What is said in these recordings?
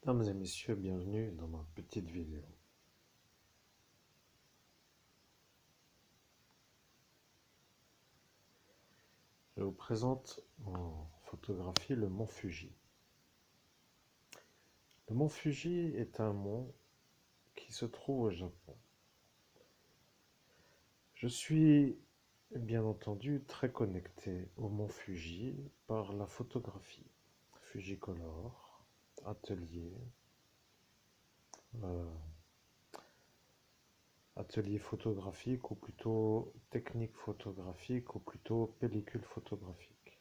Mesdames et messieurs, bienvenue dans ma petite vidéo. Je vous présente en photographie le mont Fuji. Le mont Fuji est un mont qui se trouve au Japon. Je suis bien entendu très connecté au mont Fuji par la photographie. Fujicolor, atelier, euh, atelier photographique ou plutôt technique photographique ou plutôt pellicule photographique.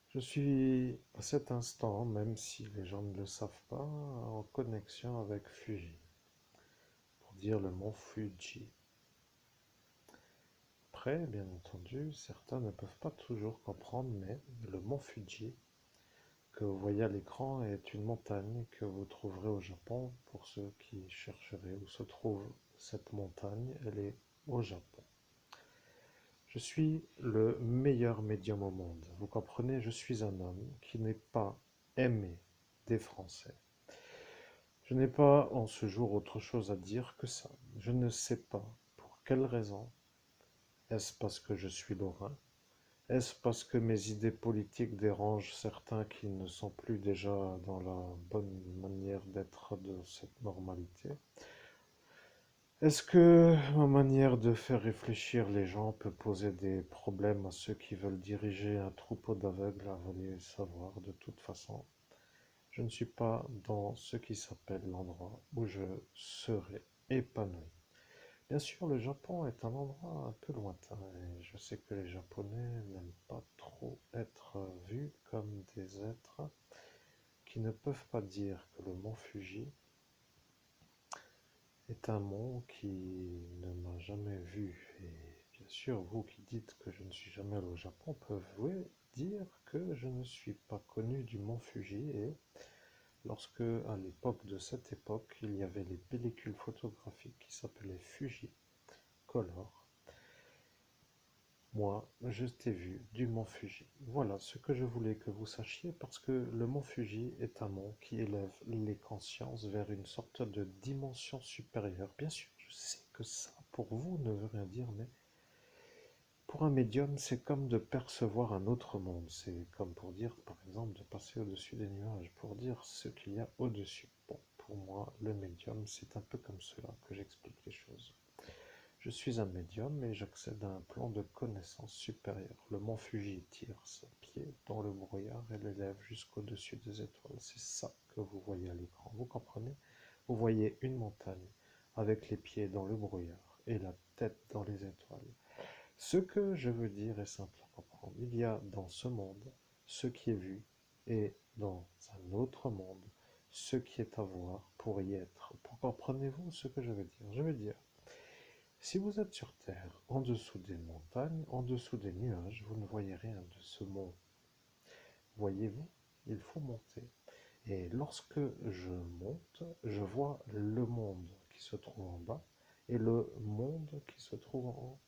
Je suis à cet instant, même si les gens ne le savent pas, en connexion avec Fuji, pour dire le mont Fuji. Après, bien entendu, certains ne peuvent pas toujours comprendre, mais le mont Fuji, que vous voyez à l'écran, est une montagne que vous trouverez au Japon. Pour ceux qui chercheraient où se trouve cette montagne, elle est au Japon. Je suis le meilleur médium au monde. Vous comprenez, je suis un homme qui n'est pas aimé des Français. Je n'ai pas en ce jour autre chose à dire que ça. Je ne sais pas pour quelle raison. Est-ce parce que je suis lorrain? Est-ce parce que mes idées politiques dérangent certains qui ne sont plus déjà dans la bonne manière d'être de cette normalité? Est-ce que ma manière de faire réfléchir les gens peut poser des problèmes à ceux qui veulent diriger un troupeau d'aveugles? Allez savoir, de toute façon, je ne suis pas dans ce qui s'appelle l'endroit où je serai épanoui. Bien sûr, le Japon est un endroit un peu lointain et je sais que les Japonais n'aiment pas trop être vus comme des êtres qui ne peuvent pas dire que le mont Fuji est un mont qui ne m'a jamais vu. Et bien sûr, vous qui dites que je ne suis jamais allé au Japon pouvez dire que je ne suis pas connu du mont Fuji. Et lorsque, à l'époque de cette époque, il y avait les pellicules photographiques qui s'appelaient Fuji Color, moi, je t'ai vu du mont Fuji. Voilà ce que je voulais que vous sachiez, parce que le mont Fuji est un mont qui élève les consciences vers une sorte de dimension supérieure. Bien sûr, je sais que ça, pour vous, ne veut rien dire, mais pour un médium, c'est comme de percevoir un autre monde. C'est comme pour dire, par exemple, de passer au-dessus des nuages, pour dire ce qu'il y a au-dessus. Bon, pour moi, le médium, c'est un peu comme cela que j'explique les choses. Je suis un médium et j'accède à un plan de connaissance supérieure. Le mont Fuji tire ses pieds dans le brouillard et l'élève jusqu'au-dessus des étoiles. C'est ça que vous voyez à l'écran. Vous comprenez? Vous voyez une montagne avec les pieds dans le brouillard et la tête dans les étoiles. Ce que je veux dire est simple à comprendre. Il y a dans ce monde ce qui est vu et dans un autre monde ce qui est à voir pour y être. Comprenez-vous ce que je veux dire? Je veux dire, si vous êtes sur Terre, en dessous des montagnes, en dessous des nuages, vous ne voyez rien de ce monde. Voyez-vous, il faut monter. Et lorsque je monte, je vois le monde qui se trouve en bas et le monde qui se trouve en haut.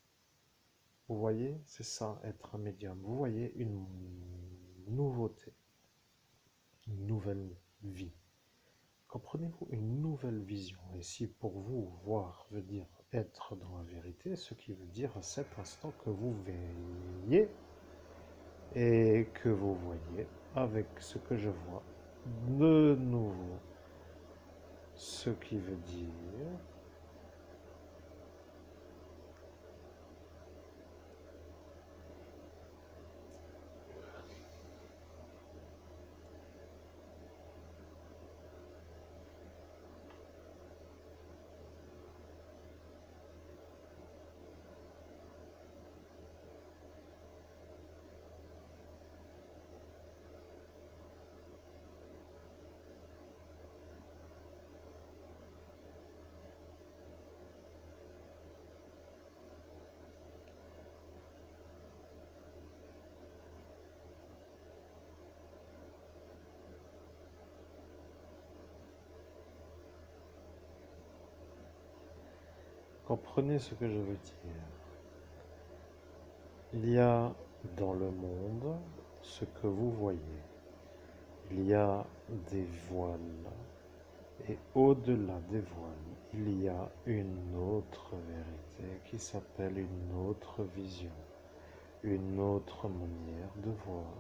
Vous voyez, c'est ça, être un médium. Vous voyez une nouveauté, une nouvelle vie. Comprenez-vous, une nouvelle vision. Et si pour vous, voir veut dire être dans la vérité, ce qui veut dire à cet instant que vous veillez et que vous voyez avec ce que je vois de nouveau, ce qui veut dire comprenez ce que je veux dire. Il y a Dans le monde, ce que vous voyez, il y a des voiles. Et au-delà des voiles, il y a une autre vérité qui s'appelle une autre vision, une autre manière de voir.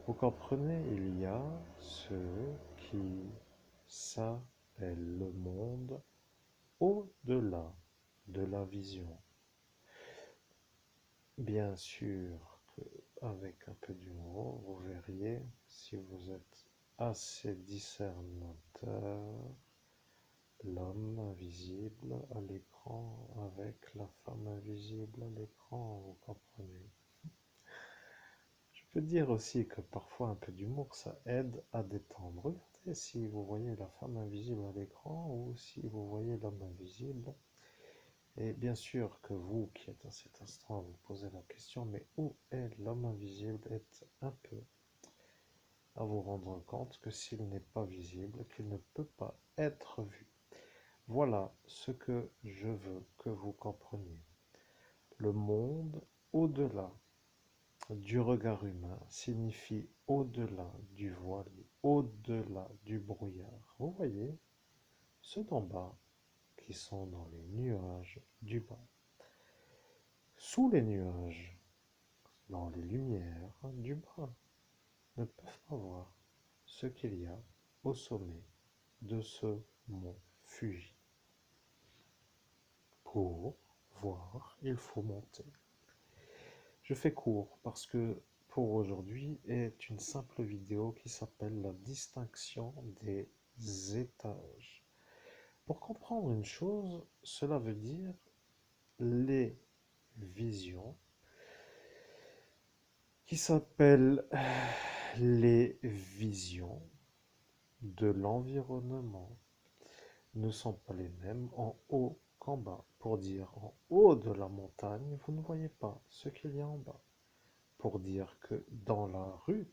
Vous comprenez, il y a ce qui s'appelle le monde au-delà de la vision. Bien sûr qu'avec un peu d'humour, vous verriez, si vous êtes assez discernateur, l'homme invisible à l'écran avec la femme invisible à l'écran, vous comprenez. Je peux dire aussi que parfois un peu d'humour, ça aide à détendre. Regardez si vous voyez la femme invisible à l'écran ou si vous voyez l'homme invisible. Et bien sûr que vous qui êtes à cet instant, vous posez la question, mais où est l'homme invisible? Êtes un peu à vous rendre compte que s'il n'est pas visible, qu'il ne peut pas être vu. Voilà ce que je veux que vous compreniez. Le monde au-delà du regard humain signifie au-delà du voile, au-delà du brouillard. Vous voyez, ceux d'en bas qui sont dans les nuages du bas, sous les nuages, dans les lumières du bas, ne peuvent pas voir ce qu'il y a au sommet de ce mont Fuji. Pour voir, il faut monter. Je fais court parce que pour aujourd'hui est une simple vidéo qui s'appelle la distinction des étages. Pour comprendre une chose, cela veut dire les visions qui s'appellent les visions de l'environnement ne sont pas les mêmes en haut qu'en bas. Pour dire en haut de la montagne, vous ne voyez pas ce qu'il y a en bas. Pour dire que dans la rue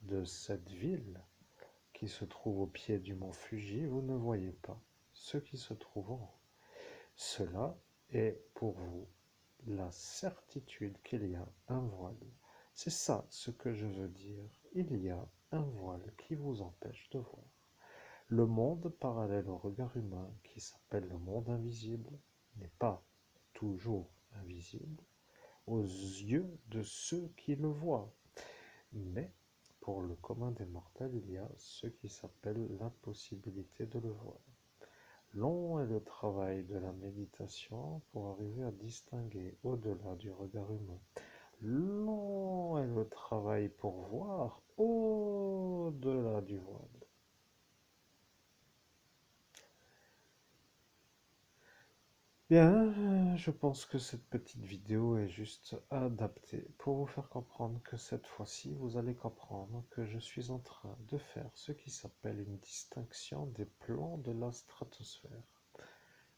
de cette ville qui se trouve au pied du mont Fuji, vous ne voyez pas ce qui se trouve en haut. Cela est pour vous la certitude qu'il y a un voile. C'est ça ce que je veux dire. Il y a un voile qui vous empêche de voir. Le monde parallèle au regard humain, qui s'appelle le monde invisible, n'est pas toujours invisible aux yeux de ceux qui le voient. Mais pour le commun des mortels, il y a ce qui s'appelle l'impossibilité de le voir. Long est le travail de la méditation pour arriver à distinguer au-delà du regard humain. Long est le travail pour voir au-delà du voile. Bien, je pense que cette petite vidéo est juste adaptée pour vous faire comprendre que cette fois-ci, vous allez comprendre que je suis en train de faire ce qui s'appelle une distinction des plans de la stratosphère.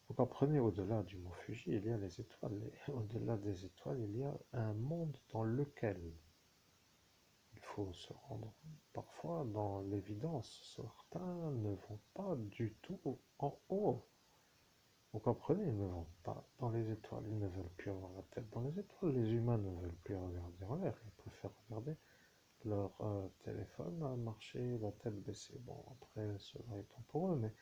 Vous comprenez, au-delà du mont Fuji, il y a les étoiles. Et au-delà des étoiles, il y a un monde dans lequel il faut se rendre parfois dans l'évidence. Certains ne vont pas du tout en haut. Vous comprenez, ils ne vont pas dans les étoiles, ils ne veulent plus avoir la tête dans les étoiles. Les humains ne veulent plus regarder en l'air, ils préfèrent regarder leur téléphone marcher la tête baissée. Bon, après, cela étant pour eux, mais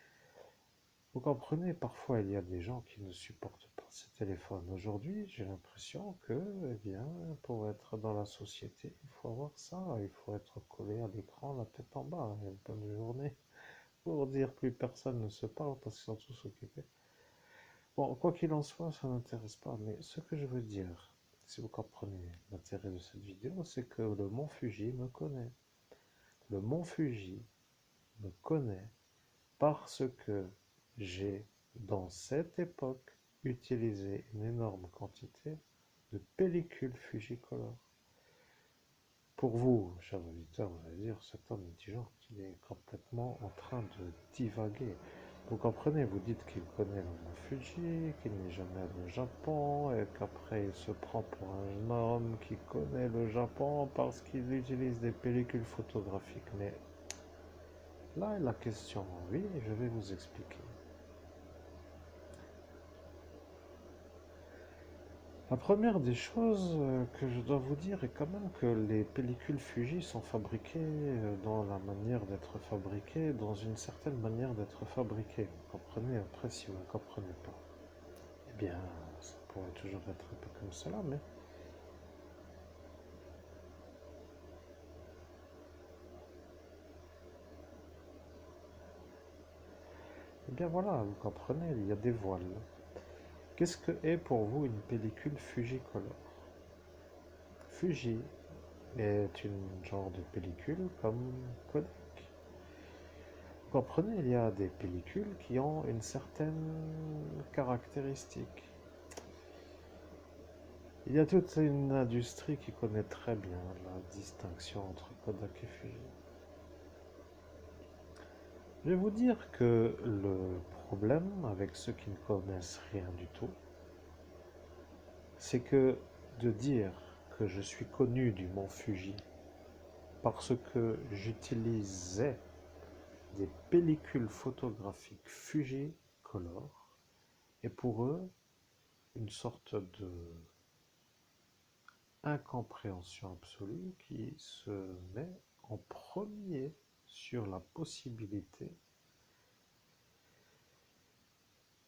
vous comprenez, parfois il y a des gens qui ne supportent pas ces téléphones. Aujourd'hui, j'ai l'impression que, eh bien, pour être dans la société, il faut avoir ça, il faut être collé à l'écran, la tête en bas, une bonne journée, pour dire que plus personne ne se parle parce qu'ils sont tous occupés. Bon, quoi qu'il en soit, ça n'intéresse pas, mais ce que je veux dire, si vous comprenez l'intérêt de cette vidéo, c'est que le mont Fuji me connaît. Le mont Fuji me connaît parce que j'ai, dans cette époque, utilisé une énorme quantité de pellicules Fujicolor. Pour vous, chers auditeurs, vous allez dire, cet homme est du genre qu'il est complètement en train de divaguer. Vous comprenez, vous dites qu'il connaît le mont Fuji, qu'il n'est jamais allé au Japon, et qu'après il se prend pour un homme qui connaît le Japon parce qu'il utilise des pellicules photographiques. Mais là est la question, oui, je vais vous expliquer. La première des choses que je dois vous dire est quand même que les pellicules Fuji sont fabriquées dans la manière d'être fabriquées, dans une certaine manière d'être fabriquées. Vous comprenez? Après, si vous ne comprenez pas, eh bien, ça pourrait toujours être un peu comme cela, mais... Eh bien voilà, vous comprenez, il y a des voiles. Qu'est-ce que est pour vous une pellicule Fujicolor? Fuji est une genre de pellicule comme Kodak. Vous comprenez, il y a des pellicules qui ont une certaine caractéristique. Il y a toute une industrie qui connaît très bien la distinction entre Kodak et Fuji. Je vais vous dire que le problème avec ceux qui ne connaissent rien du tout, c'est que de dire que je suis connu du mont Fuji parce que j'utilisais des pellicules photographiques Fujicolor est pour eux une sorte de incompréhension absolue qui se met en premier sur la possibilité.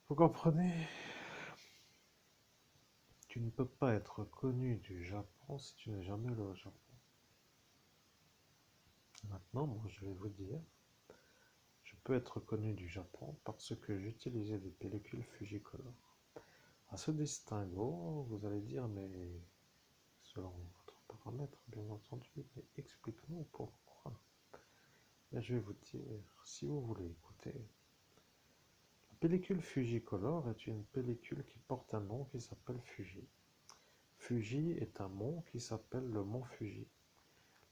Vous comprenez? Tu ne peux pas être connu du Japon si tu n'es jamais allé au Japon. Maintenant, moi, je vais vous dire, je peux être connu du Japon parce que j'utilisais des pellicules Fujicolor. À ce distinguo, vous allez dire, mais selon votre paramètre, bien entendu, mais explique-nous pourquoi. Mais je vais vous dire, si vous voulez écouter, la pellicule Fujicolor est une pellicule qui porte un nom qui s'appelle Fuji. Fuji est un mont qui s'appelle le mont Fuji.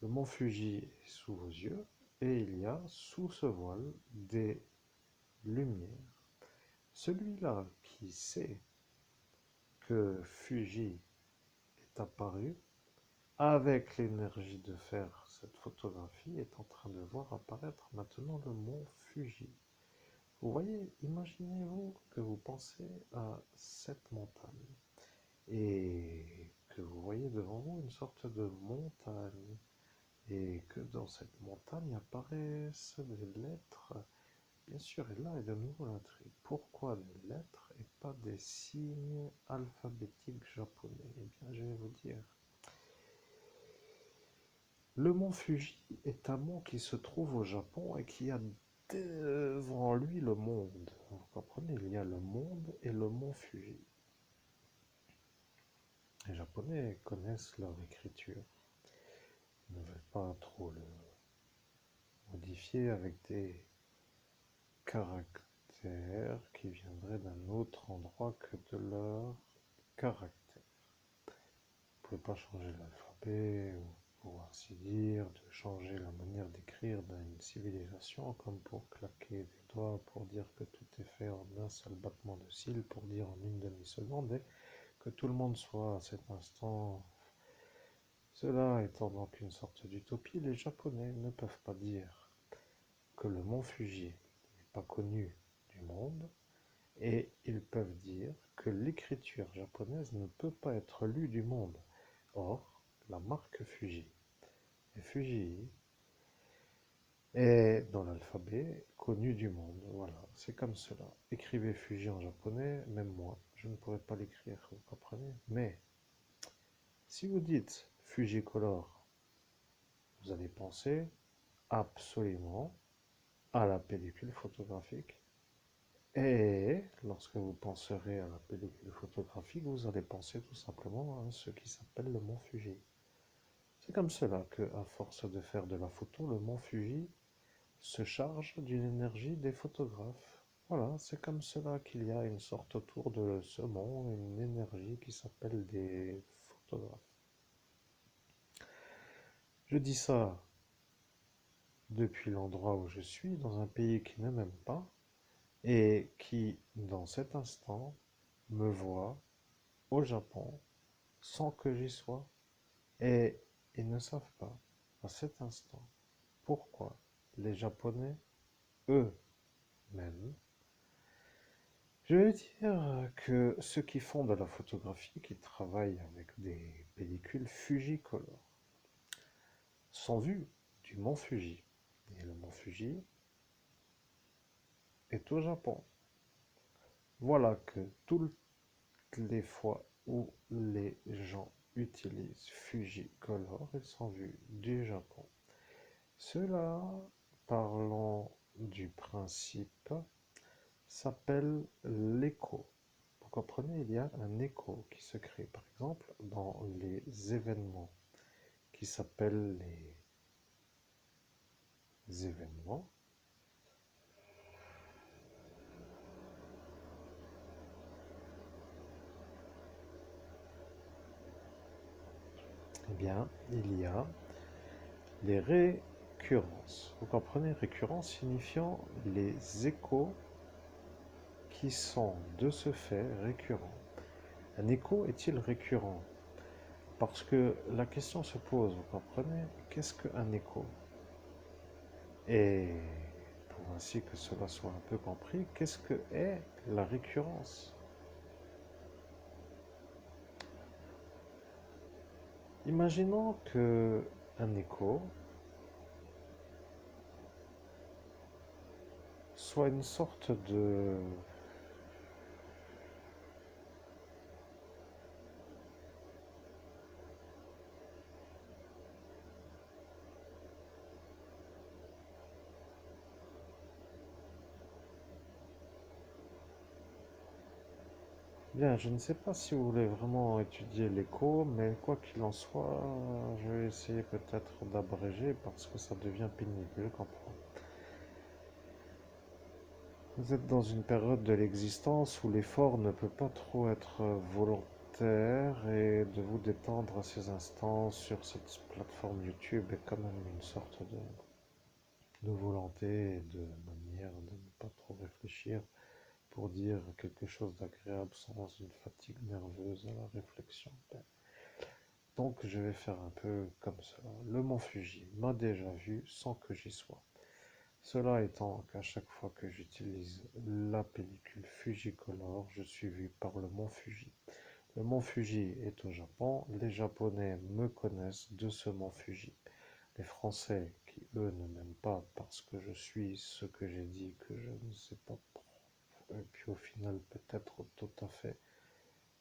Le mont Fuji est sous vos yeux et il y a sous ce voile des lumières. Celui-là qui sait que Fuji est apparu avec l'énergie de faire cette photographie est en train de voir apparaître maintenant le mont Fuji. Vous voyez, imaginez-vous que vous pensez à cette montagne et que vous voyez devant vous une sorte de montagne et que dans cette montagne apparaissent des lettres. Bien sûr, et là est de nouveau l'intrigue. Pourquoi des lettres et pas des signes alphabétiques japonais? Eh bien, je vais vous dire. Le mont Fuji est un mont qui se trouve au Japon et qui a devant lui le monde. Vous comprenez? Il y a le monde et le mont Fuji. Les Japonais connaissent leur écriture. Ils ne veulent pas trop le modifier avec des caractères qui viendraient d'un autre endroit que de leur caractère. Vous ne pouvez pas changer l'alphabet, ou pour ainsi dire, de changer la manière d'écrire d'une civilisation, comme pour claquer des doigts, pour dire que tout est fait en un seul battement de cils, pour dire en une demi-seconde, et que tout le monde soit à cet instant. Cela étant donc une sorte d'utopie, les Japonais ne peuvent pas dire que le mont Fuji n'est pas connu du monde, et ils peuvent dire que l'écriture japonaise ne peut pas être lue du monde. Or, la marque Fuji et Fuji est dans l'alphabet connu du monde. Voilà, c'est comme cela. Écrivez Fuji en japonais, même moi, je ne pourrais pas l'écrire, vous comprenez? Mais si vous dites Fujicolor, vous allez penser absolument à la pellicule photographique. Et lorsque vous penserez à la pellicule photographique, vous allez penser tout simplement à ce qui s'appelle le mont Fuji. C'est comme cela que, à force de faire de la photo, le mont Fuji se charge d'une énergie des photographes. Voilà, c'est comme cela qu'il y a une sorte autour de ce mont, une énergie qui s'appelle des photographes. Je dis ça depuis l'endroit où je suis, dans un pays qui ne m'aime pas, et qui, dans cet instant, me voit au Japon sans que j'y sois. Et ils ne savent pas, à cet instant, pourquoi les Japonais, eux-mêmes, Je vais dire que ceux qui font de la photographie, qui travaillent avec des pellicules Fujicolor, sont vus du mont Fuji. Et le mont Fuji est au Japon. Voilà que toutes les fois où les gens utilisent Fujicolor, ils sont vus du Japon. Cela, parlons du principe, s'appelle l'écho. Vous comprenez, il y a un écho qui se crée, par exemple, dans les événements qui s'appellent les événements. Eh bien, il y a les récurrences. Vous comprenez, récurrence signifiant les échos qui sont de ce fait récurrents. Un écho est-il récurrent? Parce que la question se pose, vous comprenez, qu'est-ce qu'un écho? Et pour ainsi que cela soit un peu compris, qu'est-ce que est la récurrence? Imaginons que un écho soit une sorte de... Bien, je ne sais pas si vous voulez vraiment étudier l'écho, mais quoi qu'il en soit, je vais essayer peut-être d'abréger parce que ça devient pénible, je comprends. Vous êtes dans une période de l'existence où l'effort ne peut pas trop être volontaire et de vous détendre à ces instants sur cette plateforme YouTube est quand même une sorte de volonté et de manière de ne pas trop réfléchir pour dire quelque chose d'agréable sans une fatigue nerveuse à la réflexion. Donc je vais faire un peu comme cela. Le mont Fuji m'a déjà vu sans que j'y sois. Cela étant qu'à chaque fois que j'utilise la pellicule Fujicolor, je suis vu par le mont Fuji. Le mont Fuji est au Japon. Les Japonais me connaissent de ce mont Fuji. Les Français, qui eux ne m'aiment pas parce que je suis ce que j'ai dit que je ne sais pas, et puis au final peut-être tout à fait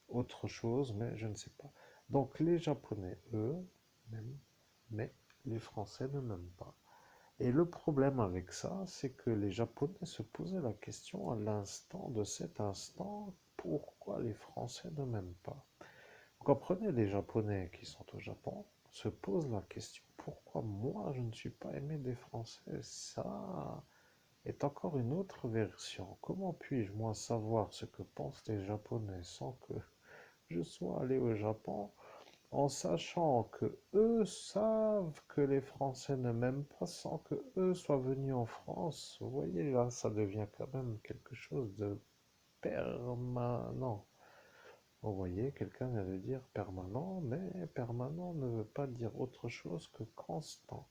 autre chose, mais je ne sais pas. Donc les Japonais, eux, m'aiment, mais les Français ne m'aiment pas. Et le problème avec ça, c'est que les Japonais se posaient la question à l'instant de cet instant, pourquoi les Français ne m'aiment pas? Vous comprenez, les Japonais qui sont au Japon se posent la question, pourquoi moi je ne suis pas aimé des Français? Ça est encore une autre version. Comment puis-je moi savoir ce que pensent les Japonais sans que je sois allé au Japon en sachant que eux savent que les Français ne m'aiment pas sans que eux soient venus en France? Vous voyez, là, ça devient quand même quelque chose de permanent. Vous voyez, quelqu'un vient de dire permanent, mais permanent ne veut pas dire autre chose que constant.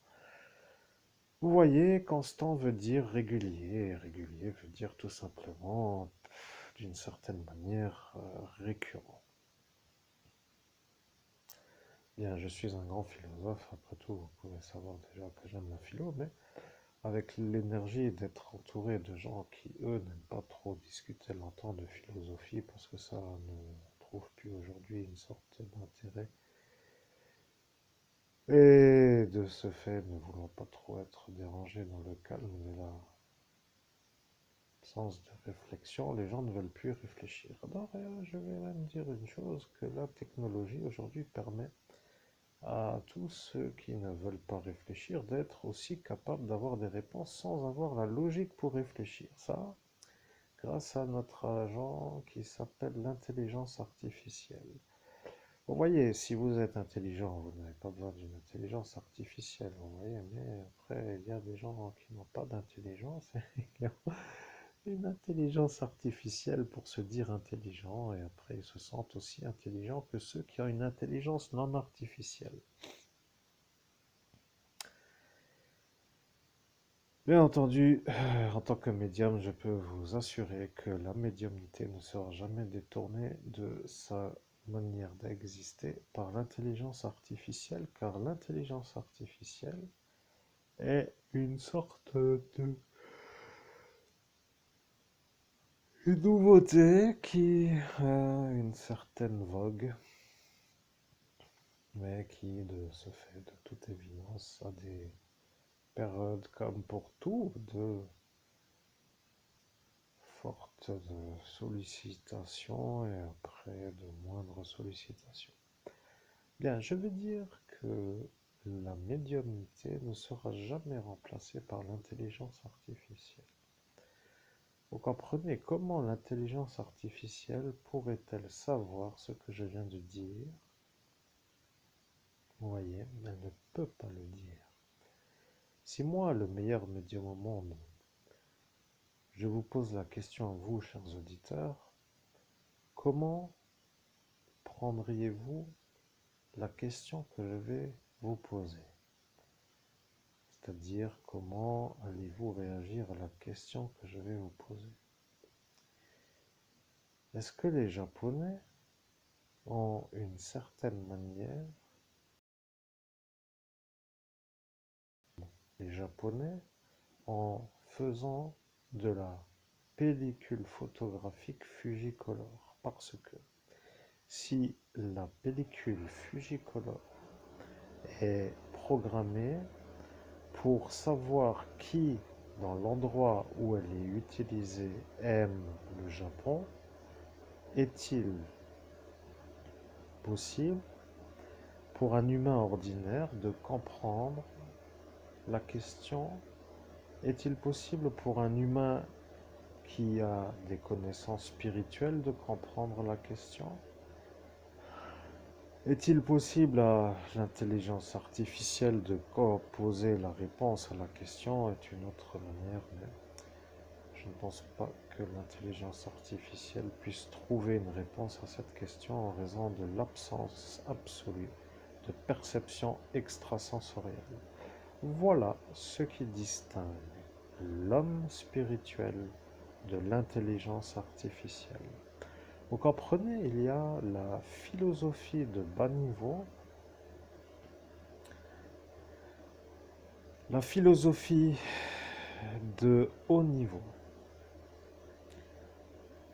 Vous voyez, constant veut dire régulier, et régulier veut dire tout simplement, d'une certaine manière, récurrent. Bien, je suis un grand philosophe, après tout, vous pouvez savoir déjà que j'aime la philo, mais avec l'énergie d'être entouré de gens qui, eux, n'aiment pas trop discuter longtemps de philosophie, parce que ça ne trouve plus aujourd'hui une sorte d'intérêt. Et de ce fait, ne voulant pas trop être dérangé dans le calme de l'absence de réflexion, les gens ne veulent plus réfléchir. Alors, je vais même dire une chose, que la technologie aujourd'hui permet à tous ceux qui ne veulent pas réfléchir d'être aussi capables d'avoir des réponses sans avoir la logique pour réfléchir. Ça, grâce à notre agent qui s'appelle l'intelligence artificielle. Vous voyez, si vous êtes intelligent, vous n'avez pas besoin d'une intelligence artificielle, vous voyez, mais après, il y a des gens qui n'ont pas d'intelligence et qui ont une intelligence artificielle pour se dire intelligents, et après, ils se sentent aussi intelligents que ceux qui ont une intelligence non artificielle. Bien entendu, en tant que médium, je peux vous assurer que la médiumnité ne sera jamais détournée de sa manière d'exister par l'intelligence artificielle, car l'intelligence artificielle est une sorte de une nouveauté qui a une certaine vogue, mais qui, de ce fait, de toute évidence, a des périodes comme pour tout, de fortes sollicitations et après de moindres sollicitations. Bien, je veux dire que la médiumnité ne sera jamais remplacée par l'intelligence artificielle. Vous comprenez comment l'intelligence artificielle pourrait-elle savoir ce que je viens de dire? Vous voyez, elle ne peut pas le dire. Si moi, le meilleur médium au monde, je vous pose la question à vous, chers auditeurs, comment prendriez-vous la question que je vais vous poser? C'est-à-dire, comment allez-vous réagir à la question que je vais vous poser? Est-ce que les Japonais ont une certaine manière, les Japonais, en faisant de la pellicule photographique Fujicolor? Parce que si la pellicule Fujicolor est programmée pour savoir qui, dans l'endroit où elle est utilisée, aime le Japon, est-il possible pour un humain ordinaire de comprendre la question? Est-il possible pour un humain qui a des connaissances spirituelles de comprendre la question? Est-il possible à l'intelligence artificielle de poser la réponse à la question? Est une autre manière, mais je ne pense pas que l'intelligence artificielle puisse trouver une réponse à cette question en raison de l'absence absolue de perception extrasensorielle. Voilà ce qui distingue l'homme spirituel de l'intelligence artificielle. Vous comprenez, il y a la philosophie de bas niveau, la philosophie de haut niveau.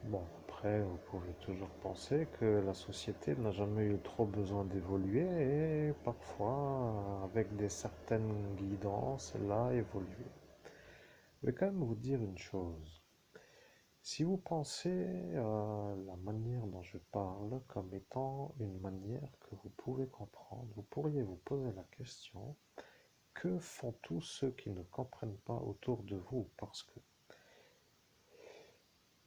Bon, après, vous pouvez toujours penser que la société n'a jamais eu trop besoin d'évoluer et parfois, avec des certaines guidances, elle a évolué. Je vais quand même vous dire une chose. Si vous pensez à la manière dont je parle comme étant une manière que vous pouvez comprendre, vous pourriez vous poser la question, que font tous ceux qui ne comprennent pas autour de vous? Parce que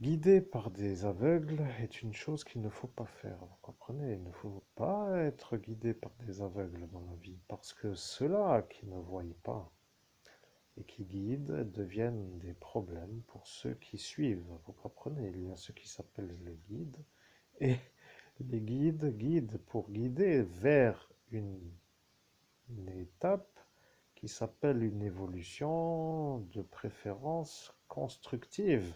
guider par des aveugles est une chose qu'il ne faut pas faire, vous comprenez? Il ne faut pas être guidé par des aveugles dans la vie, parce que ceux-là qui ne voient pas et qui guident deviennent des problèmes pour ceux qui suivent, vous comprenez? Il y a ce qui s'appelle le guide, et les guides guident pour guider vers une étape qui s'appelle une évolution de préférence constructive.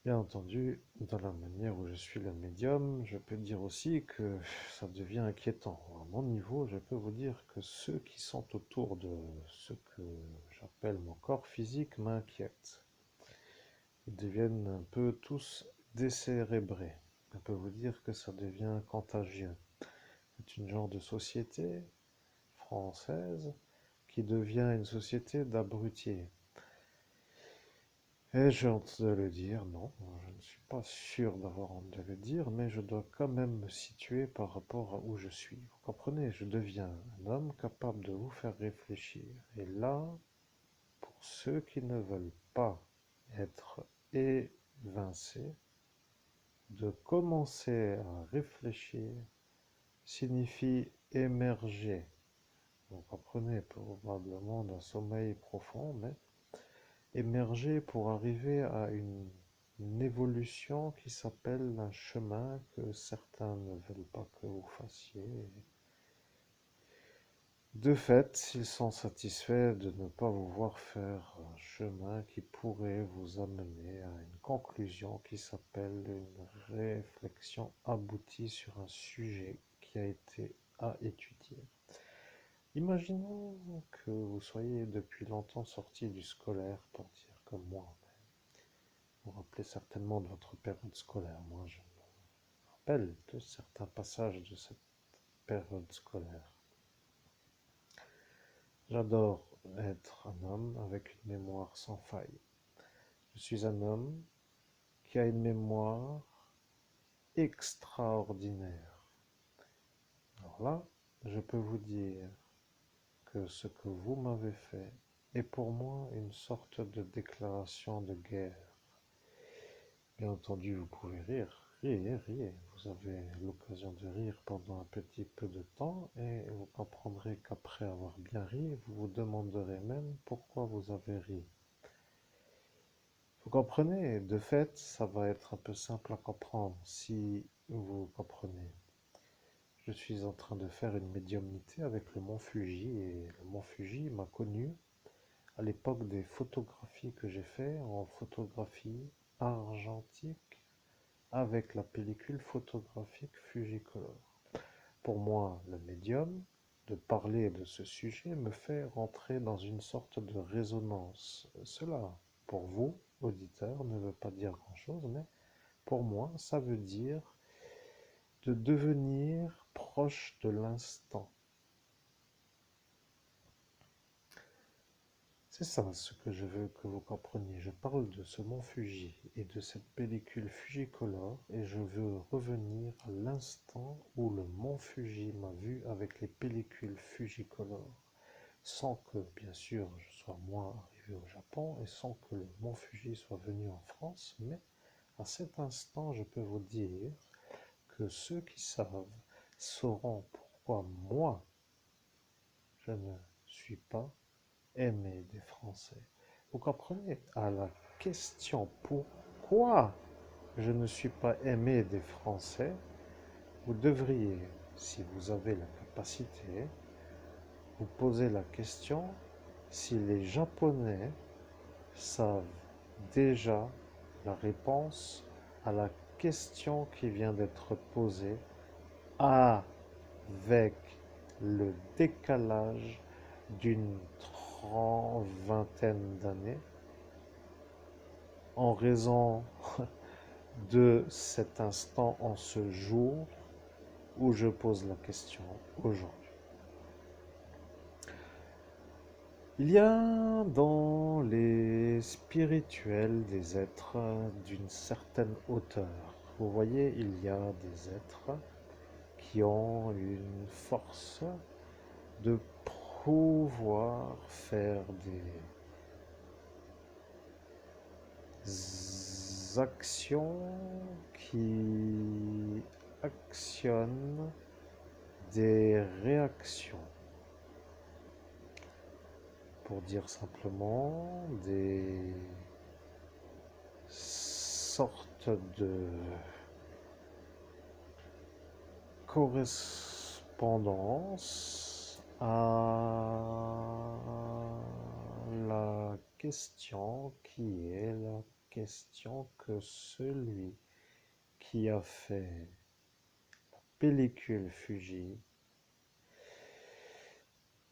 Bien entendu, dans la manière où je suis le médium, je peux dire aussi que ça devient inquiétant. À mon niveau, je peux vous dire que ceux qui sont autour de ce que j'appelle mon corps physique m'inquiètent. Ils deviennent un peu tous décérébrés. Je peux vous dire que ça devient contagieux. C'est une genre de société française qui devient une société d'abrutis. Et j'ai honte de le dire, non, je ne suis pas sûr d'avoir honte de le dire, mais je dois quand même me situer par rapport à où je suis. Vous comprenez, je deviens un homme capable de vous faire réfléchir. Et là, pour ceux qui ne veulent pas être évincés, de commencer à réfléchir signifie émerger. Vous comprenez, probablement d'un sommeil profond, mais émerger pour arriver à une évolution qui s'appelle un chemin que certains ne veulent pas que vous fassiez. De fait, ils sont satisfaits de ne pas vous voir faire un chemin qui pourrait vous amener à une conclusion qui s'appelle une réflexion aboutie sur un sujet qui a été à étudier. Imaginons que vous soyez depuis longtemps sorti du scolaire, pour dire comme moi. Vous vous rappelez certainement de votre période scolaire. Moi, je me rappelle de certains passages de cette période scolaire. J'adore être un homme avec une mémoire sans faille. Je suis un homme qui a une mémoire extraordinaire. Alors là, je peux vous dire que ce que vous m'avez fait est pour moi une sorte de déclaration de guerre. Bien entendu, vous pouvez rire, riez, riez. Vous avez l'occasion de rire pendant un petit peu de temps et vous comprendrez qu'après avoir bien ri, vous vous demanderez même pourquoi vous avez ri. Vous comprenez? De fait, ça va être un peu simple à comprendre si vous comprenez. Je suis en train de faire une médiumnité avec le mont Fuji et le mont Fuji m'a connu à l'époque des photographies que j'ai fait en photographie argentique avec la pellicule photographique Fujicolor. Pour moi, le médium, de parler de ce sujet me fait rentrer dans une sorte de résonance. Cela, pour vous, auditeurs, ne veut pas dire grand-chose, mais pour moi, ça veut dire de devenir proche de l'instant. C'est ça ce que je veux que vous compreniez. Je parle de ce mont Fuji et de cette pellicule Fujicolor et je veux revenir à l'instant où le mont Fuji m'a vu avec les pellicules Fujicolor, sans que, bien sûr, je sois moi arrivé au Japon et sans que le mont Fuji soit venu en France, mais à cet instant, je peux vous dire que ceux qui savent sauront pourquoi moi, je ne suis pas aimé des Français. Vous comprenez? À la question pourquoi je ne suis pas aimé des Français, vous devriez, si vous avez la capacité, vous poser la question si les Japonais savent déjà la réponse à la question qui vient d'être posée avec le décalage d'une vingtaine d'années en raison de cet instant en ce jour où je pose la question aujourd'hui. Il y a dans les spirituels des êtres d'une certaine hauteur. Vous voyez, il y a des êtres qui ont une force de pouvoir faire des actions qui actionnent des réactions. Pour dire simplement des sortes de correspondance à la question qui est la question que celui qui a fait pellicule Fuji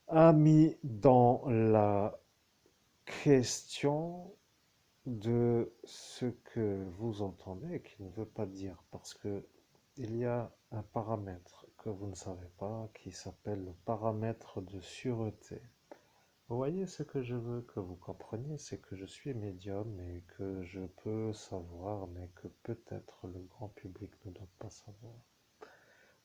a mis dans la question de ce que vous entendez, qui ne veut pas dire, parce que il y a un paramètre que vous ne savez pas qui s'appelle le paramètre de sûreté. Vous voyez, ce que je veux que vous compreniez, c'est que je suis médium et que je peux savoir, mais que peut-être le grand public ne doit pas savoir.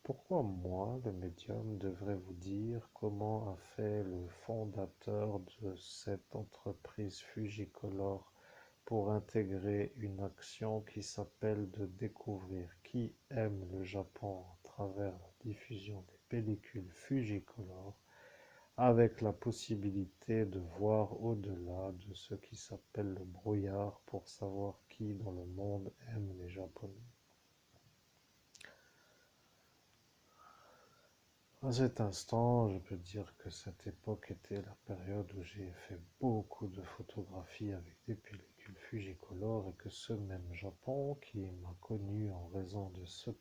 Pourquoi moi, le médium, devrais vous dire comment a fait le fondateur de cette entreprise Fujicolor pour intégrer une action qui s'appelle de découvrir qui aime le Japon à travers la diffusion des pellicules Fujicolor, avec la possibilité de voir au-delà de ce qui s'appelle le brouillard pour savoir qui dans le monde aime les Japonais. À cet instant, je peux dire que cette époque était la période où j'ai fait beaucoup de photographies avec des pellicules Fujicolor et que ce même Japon, qui m'a connu en raison de ce